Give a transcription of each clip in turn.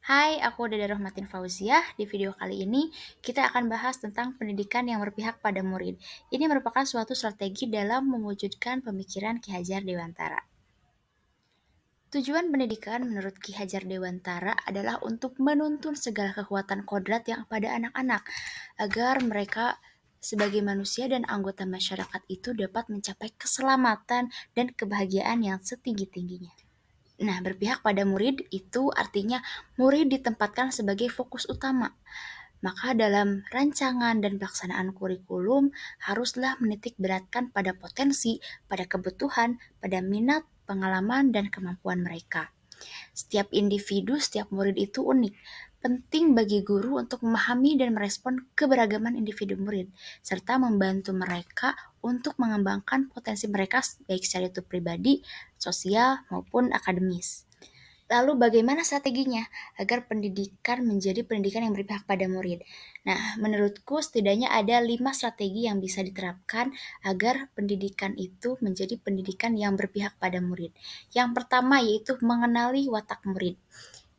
Hai, aku Dede Rohmatin Fauziah. Di video kali ini, kita akan bahas tentang pendidikan yang berpihak pada murid. Ini merupakan suatu strategi dalam mewujudkan pemikiran Ki Hajar Dewantara. Tujuan pendidikan menurut Ki Hajar Dewantara adalah untuk menuntun segala kekuatan kodrat yang pada anak-anak, agar mereka sebagai manusia dan anggota masyarakat itu dapat mencapai keselamatan dan kebahagiaan yang setinggi-tingginya. Nah, berpihak pada murid itu artinya murid ditempatkan sebagai fokus utama. Maka dalam rancangan dan pelaksanaan kurikulum haruslah menitik beratkan pada potensi, pada kebutuhan, pada minat, pengalaman, dan kemampuan mereka. Setiap individu, setiap murid itu unik. Penting bagi guru untuk memahami dan merespon keberagaman individu murid, serta membantu mereka untuk mengembangkan potensi mereka baik secara itu pribadi, sosial, maupun akademis. Lalu bagaimana strateginya agar pendidikan menjadi pendidikan yang berpihak pada murid? Nah, menurutku setidaknya ada 5 strategi yang bisa diterapkan agar pendidikan itu menjadi pendidikan yang berpihak pada murid. Yang pertama yaitu mengenali watak murid.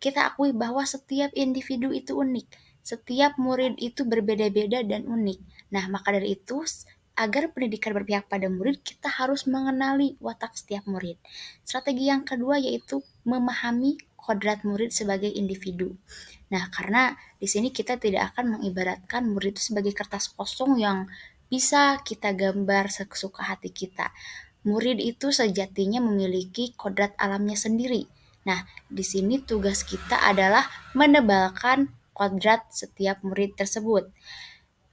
Kita akui bahwa setiap individu itu unik. Setiap murid itu berbeda-beda dan unik. Nah, maka dari itu, agar pendidikan berpihak pada murid, kita harus mengenali watak setiap murid. Strategi yang kedua yaitu memahami kodrat murid sebagai individu. Nah, karena di sini kita tidak akan mengibaratkan murid itu sebagai kertas kosong yang bisa kita gambar sesuka hati kita. Murid itu sejatinya memiliki kodrat alamnya sendiri. Nah, di sini tugas kita adalah menebalkan kodrat setiap murid tersebut.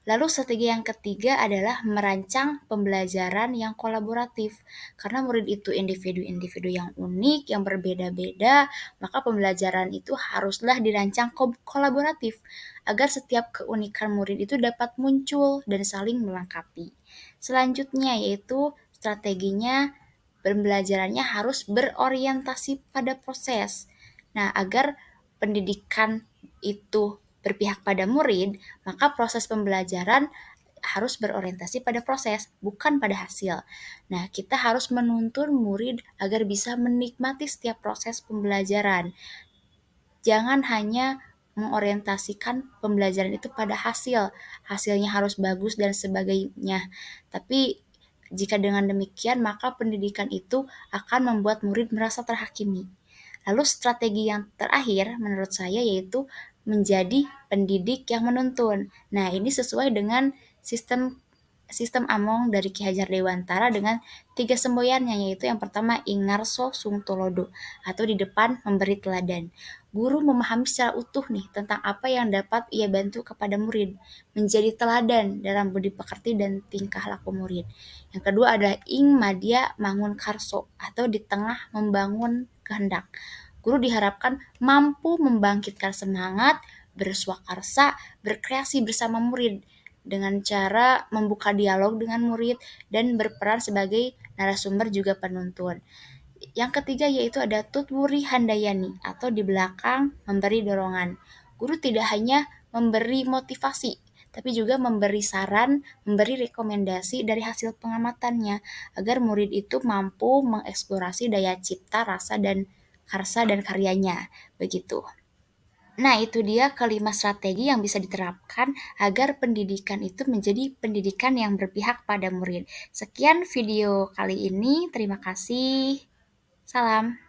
Lalu strategi yang ketiga adalah merancang pembelajaran yang kolaboratif. Karena murid itu individu-individu yang unik, yang berbeda-beda, maka pembelajaran itu haruslah dirancang kolaboratif agar setiap keunikan murid itu dapat muncul dan saling melengkapi. Selanjutnya yaitu strateginya pembelajarannya harus berorientasi pada proses. Nah, agar pendidikan itu berpihak pada murid, maka proses pembelajaran harus berorientasi pada proses, bukan pada hasil. Nah, kita harus menuntun murid agar bisa menikmati setiap proses pembelajaran. Jangan hanya mengorientasikan pembelajaran itu pada hasil. Hasilnya harus bagus dan sebagainya. Tapi jika dengan demikian, maka pendidikan itu akan membuat murid merasa terhakimi. Lalu strategi yang terakhir menurut saya yaitu menjadi pendidik yang menuntun. Nah, ini sesuai dengan sistem sistem Among dari Ki Hajar Dewantara dengan 3 semboyannya, yaitu yang pertama Ingarso Sung Tulodo atau di depan memberi teladan. Guru memahami secara utuh nih tentang apa yang dapat ia bantu kepada murid, menjadi teladan dalam budi pekerti dan tingkah laku murid. Yang kedua adalah Ing Madya Mangun Karso atau di tengah membangun kehendak. Guru diharapkan mampu membangkitkan semangat, berswakarsa, berkreasi bersama murid dengan cara membuka dialog dengan murid dan berperan sebagai narasumber juga penuntun. Yang ketiga yaitu ada tutwuri handayani atau di belakang memberi dorongan. Guru tidak hanya memberi motivasi, tapi juga memberi saran, memberi rekomendasi dari hasil pengamatannya agar murid itu mampu mengeksplorasi daya cipta, rasa dan karsa dan karyanya. Begitu. Nah, itu dia kelima strategi yang bisa diterapkan agar pendidikan itu menjadi pendidikan yang berpihak pada murid. Sekian video kali ini, terima kasih. Salam.